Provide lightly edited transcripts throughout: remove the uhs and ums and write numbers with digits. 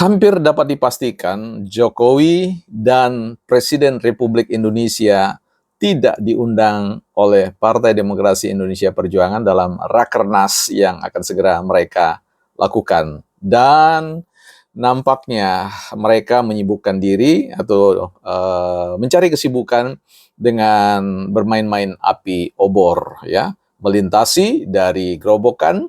Hampir dapat dipastikan Jokowi dan Presiden Republik Indonesia tidak diundang oleh Partai Demokrasi Indonesia Perjuangan dalam Rakernas yang akan segera mereka lakukan. Dan nampaknya mereka menyibukkan diri atau mencari kesibukan dengan bermain-main api obor, ya, melintasi dari Grobogan,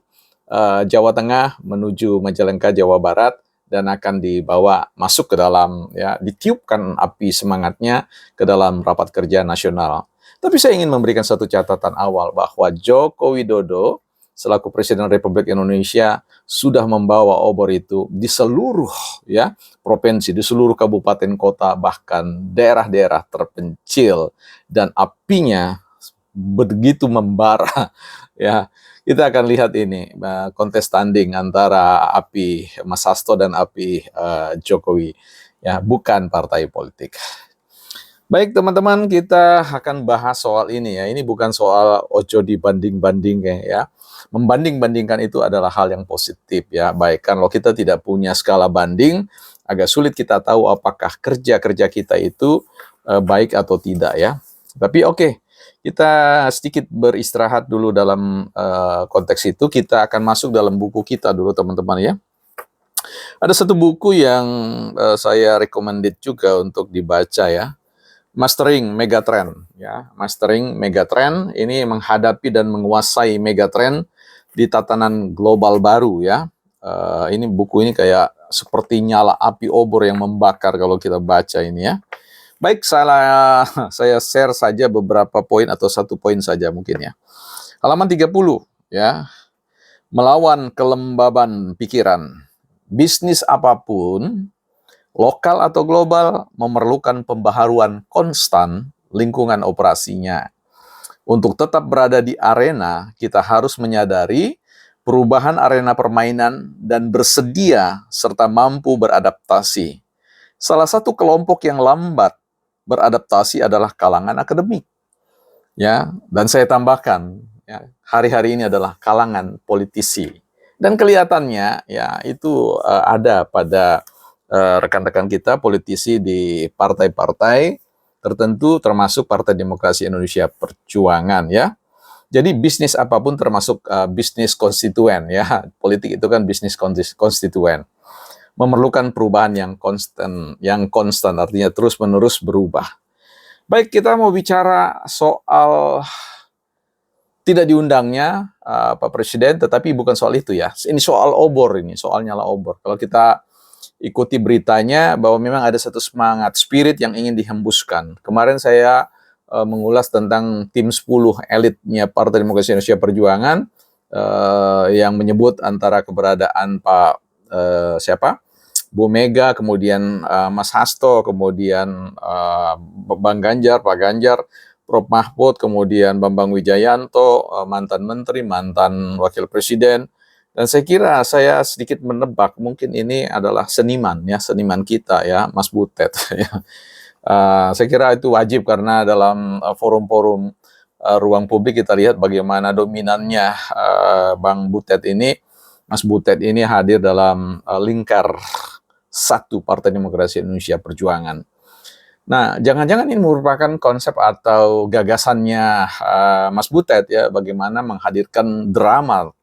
Jawa Tengah menuju Majalengka, Jawa Barat, dan akan dibawa masuk ke dalam, ya, ditiupkan api semangatnya ke dalam rapat kerja nasional. Tapi saya ingin memberikan satu catatan awal bahwa Joko Widodo selaku Presiden Republik Indonesia sudah membawa obor itu di seluruh, ya, provinsi, di seluruh kabupaten kota, bahkan daerah-daerah terpencil, dan apinya begitu membara. Ya, kita akan lihat ini kontes tanding antara api Mas Hasto dan api Jokowi, ya, bukan partai politik. Baik teman-teman, kita akan bahas soal ini, ya. Ini bukan soal ojo dibanding-bandingkan, ya. Membanding-bandingkan itu adalah hal yang positif, ya. Baik, kalau kita tidak punya skala banding, agak sulit kita tahu apakah kerja-kerja kita itu baik atau tidak, ya. Tapi oke. Kita sedikit beristirahat dulu dalam konteks itu. Kita akan masuk dalam buku kita dulu, teman-teman, ya. Ada satu buku yang saya recommended juga untuk dibaca, ya. Mastering Megatrend, ya. Mastering Megatrend ini menghadapi dan menguasai megatrend di tatanan global baru, ya. Ini buku ini kayak seperti nyala api obor yang membakar kalau kita baca ini, ya. Baik, saya share saja beberapa poin atau satu poin saja mungkin, ya. Halaman 30, ya. Melawan kelembaban pikiran. Bisnis apapun, lokal atau global, memerlukan pembaharuan konstan lingkungan operasinya. Untuk tetap berada di arena, kita harus menyadari perubahan arena permainan dan bersedia serta mampu beradaptasi. Salah satu kelompok yang lambat beradaptasi adalah kalangan akademik, ya, dan saya tambahkan, ya, hari-hari ini adalah kalangan politisi, dan kelihatannya, ya, itu ada pada rekan-rekan kita politisi di partai-partai tertentu, termasuk Partai Demokrasi Indonesia Perjuangan, ya. Jadi bisnis apapun termasuk bisnis konstituen, ya. Politik itu kan bisnis konstituen. Memerlukan perubahan yang konstan artinya terus-menerus berubah. Baik, kita mau bicara soal tidak diundangnya Pak Presiden, tetapi bukan soal itu, ya. Ini soal obor, ini soal nyala obor. Kalau kita ikuti beritanya bahwa memang ada satu semangat, spirit yang ingin dihembuskan. Kemarin saya mengulas tentang tim 10 elitnya Partai Demokrasi Indonesia Perjuangan yang menyebut antara keberadaan Pak Bu Mega, kemudian Mas Hasto, kemudian Bang Ganjar, Pak Ganjar, Prof Mahfud, kemudian Bambang Wijayanto, mantan menteri, mantan wakil presiden. Dan saya kira saya sedikit menebak mungkin ini adalah seniman, ya, seniman kita, ya, Mas Butet. Ya. Saya kira itu wajib karena dalam forum-forum ruang publik kita lihat bagaimana dominannya Bang Butet ini. Mas Butet ini hadir dalam lingkar satu Partai Demokrasi Indonesia Perjuangan. Nah, jangan-jangan ini merupakan konsep atau gagasannya Mas Butet, ya, bagaimana menghadirkan drama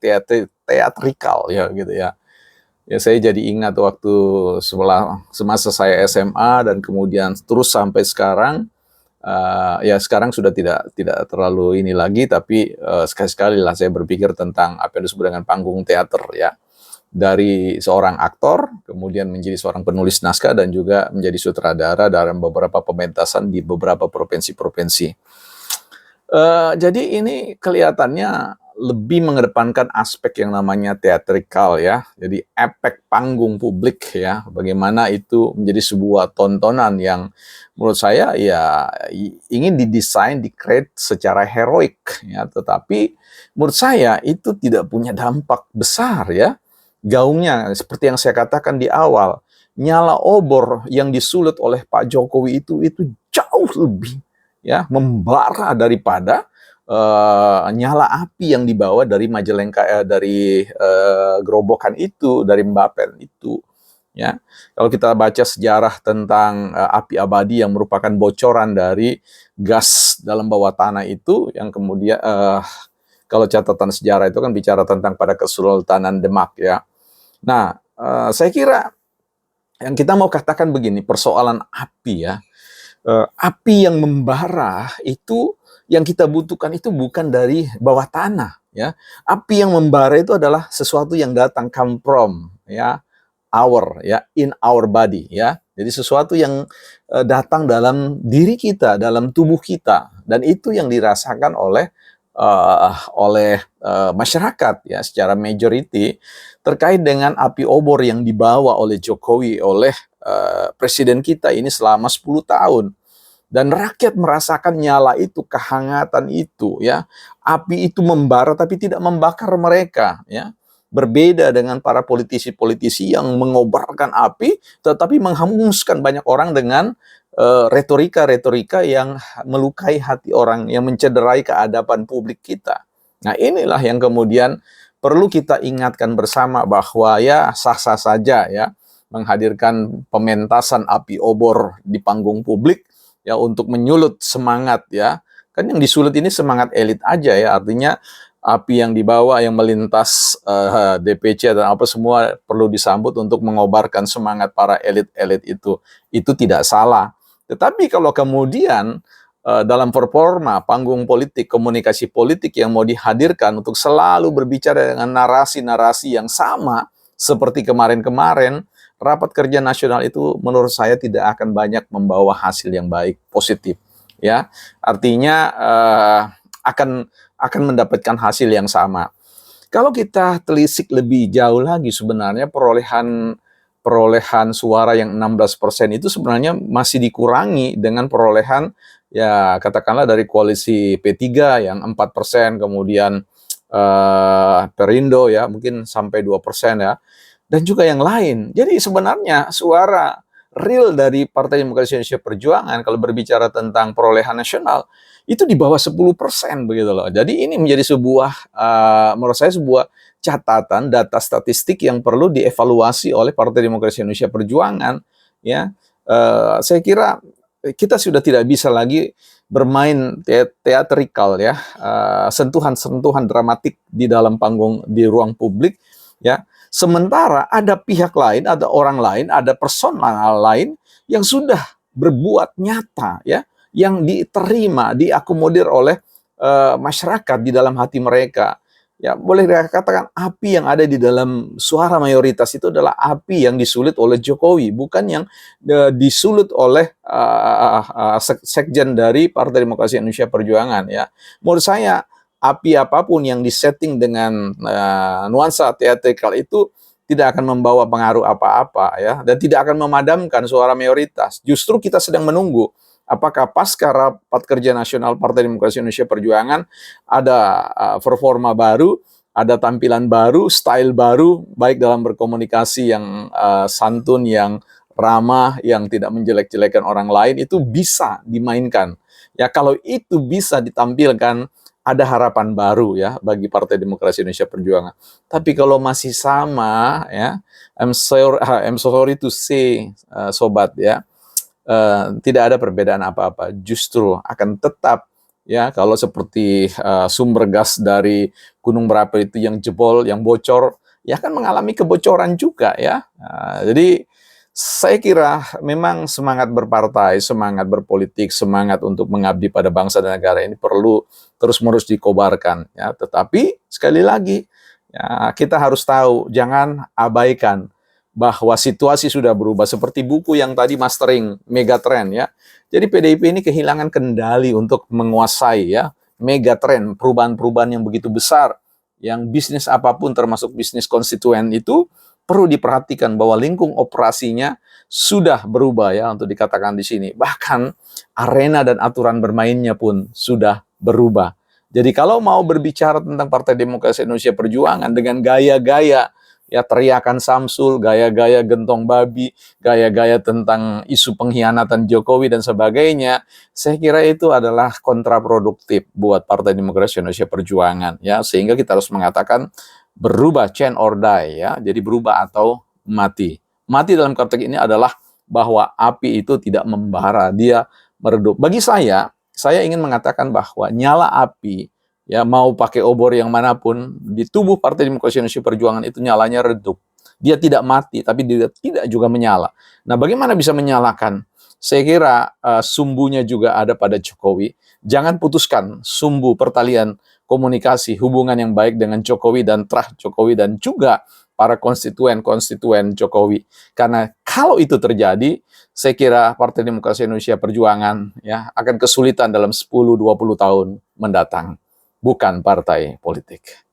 teatrikal, ya, gitu, ya. Ya, saya jadi ingat waktu semasa saya SMA dan kemudian terus sampai sekarang. Ya, sekarang sudah tidak terlalu ini lagi, tapi sekali-sekali lah saya berpikir tentang apa yang disebut dengan panggung teater, ya. Dari seorang aktor, kemudian menjadi seorang penulis naskah, dan juga menjadi sutradara dalam beberapa pementasan di beberapa provinsi-provinsi. Jadi ini kelihatannya lebih mengedepankan aspek yang namanya teatrikal, ya. Jadi efek panggung publik, ya. Bagaimana itu menjadi sebuah tontonan yang menurut saya, ya, ingin didesain, di-create secara heroik, ya. Tetapi menurut saya itu tidak punya dampak besar, ya. Gaungnya seperti yang saya katakan di awal, nyala obor yang disulut oleh Pak Jokowi itu jauh lebih, ya, membara daripada nyala api yang dibawa dari Majalengka, dari Grobogan itu, dari Mbapen itu, ya. Kalau kita baca sejarah tentang api abadi yang merupakan bocoran dari gas dalam bawah tanah itu, yang kemudian kalau catatan sejarah itu kan bicara tentang pada Kesultanan Demak, ya. Nah, saya kira yang kita mau katakan begini, persoalan api, ya. Api yang membara itu yang kita butuhkan itu bukan dari bawah tanah, ya. Api yang membara itu adalah sesuatu yang datang, come from, ya, in our body, ya. Jadi sesuatu yang datang dalam diri kita, dalam tubuh kita, dan itu yang dirasakan oleh masyarakat, ya, secara majority, terkait dengan api obor yang dibawa oleh Jokowi, oleh presiden kita ini selama 10 tahun. Dan rakyat merasakan nyala itu, kehangatan itu, ya. Api itu membara tapi tidak membakar mereka, ya. Berbeda dengan para politisi-politisi yang mengobarkan api tetapi menghanguskan banyak orang dengan retorika-retorika yang melukai hati orang, yang mencederai keadaban publik kita. Nah, inilah yang kemudian perlu kita ingatkan bersama, bahwa ya sah-sah saja, ya, menghadirkan pementasan api obor di panggung publik, ya, untuk menyulut semangat, ya. Kan yang disulut ini semangat elit aja, ya. Artinya api yang dibawa, yang melintas DPC dan apa semua perlu disambut untuk mengobarkan semangat para elit-elit itu. Itu tidak salah. Tetapi kalau kemudian dalam performa panggung politik, komunikasi politik yang mau dihadirkan untuk selalu berbicara dengan narasi-narasi yang sama seperti kemarin-kemarin, rapat kerja nasional itu menurut saya tidak akan banyak membawa hasil yang baik, positif, ya. Artinya akan mendapatkan hasil yang sama. Kalau kita telisik lebih jauh lagi, sebenarnya perolehan suara yang 16% itu sebenarnya masih dikurangi dengan perolehan, ya, katakanlah dari koalisi P3 yang 4%, kemudian Perindo, ya, mungkin sampai 2%, ya, dan juga yang lain. Jadi sebenarnya suara real dari Partai Demokrasi Indonesia Perjuangan kalau berbicara tentang perolehan nasional itu di bawah 10% begitu loh. Jadi ini menjadi sebuah menurut saya sebuah catatan data statistik yang perlu dievaluasi oleh Partai Demokrasi Indonesia Perjuangan, ya. Saya kira kita sudah tidak bisa lagi bermain teatrikal, ya, sentuhan-sentuhan dramatik di dalam panggung, di ruang publik, ya. Sementara ada pihak lain, ada orang lain, ada personal lain yang sudah berbuat nyata, ya, yang diterima, diakomodir oleh masyarakat di dalam hati mereka. Ya, boleh dikatakan api yang ada di dalam suara mayoritas itu adalah api yang disulut oleh Jokowi, bukan yang disulut oleh sekjen dari Partai Demokrasi Indonesia Perjuangan, ya. Menurut saya api apapun yang disetting dengan nuansa teatrikal itu tidak akan membawa pengaruh apa-apa, ya, dan tidak akan memadamkan suara mayoritas. Justru kita sedang menunggu apakah pasca rapat kerja nasional Partai Demokrasi Indonesia Perjuangan ada performa baru, ada tampilan baru, style baru, baik dalam berkomunikasi yang santun, yang ramah, yang tidak menjelek-jelekan orang lain, itu bisa dimainkan. Ya, kalau itu bisa ditampilkan, ada harapan baru, ya, bagi Partai Demokrasi Indonesia Perjuangan. Tapi kalau masih sama, ya, I'm sorry to say, sobat, ya, tidak ada perbedaan apa-apa. Justru akan tetap, ya, kalau seperti sumber gas dari Gunung Merapi itu yang jebol, yang bocor, ya akan mengalami kebocoran juga, ya. Jadi saya kira memang semangat berpartai, semangat berpolitik, semangat untuk mengabdi pada bangsa dan negara ini perlu terus-menerus dikobarkan, ya. Tetapi sekali lagi, ya, kita harus tahu, jangan abaikan bahwa situasi sudah berubah, seperti buku yang tadi mastering Megatrend, ya. Jadi PDIP ini kehilangan kendali untuk menguasai, ya, Megatrend, perubahan-perubahan yang begitu besar, yang bisnis apapun termasuk bisnis konstituen itu perlu diperhatikan bahwa lingkung operasinya sudah berubah, ya, untuk dikatakan di sini. Bahkan arena dan aturan bermainnya pun sudah berubah. Jadi kalau mau berbicara tentang Partai Demokrasi Indonesia Perjuangan dengan gaya-gaya, ya, teriakan Samsul, gaya-gaya gentong babi, gaya-gaya tentang isu pengkhianatan Jokowi dan sebagainya, saya kira itu adalah kontraproduktif buat Partai Demokrasi Indonesia Perjuangan, ya. Sehingga kita harus mengatakan berubah, change or die, ya. Jadi berubah atau mati. mati dalam konteks ini adalah bahwa api itu tidak membara, dia meredup. Bagi saya ingin mengatakan bahwa nyala api, ya mau pakai obor yang manapun, di tubuh Partai Demokrasi Indonesia Perjuangan itu nyalanya redup. Dia tidak mati, tapi dia tidak juga menyala. Nah, bagaimana bisa menyalakan? Saya kira sumbunya juga ada pada Jokowi. Jangan putuskan sumbu pertalian komunikasi, hubungan yang baik dengan Jokowi dan trust Jokowi dan juga para konstituen Jokowi. Karena kalau itu terjadi, saya kira Partai Demokrasi Indonesia Perjuangan ya akan kesulitan dalam 10-20 tahun mendatang. Bukan partai politik.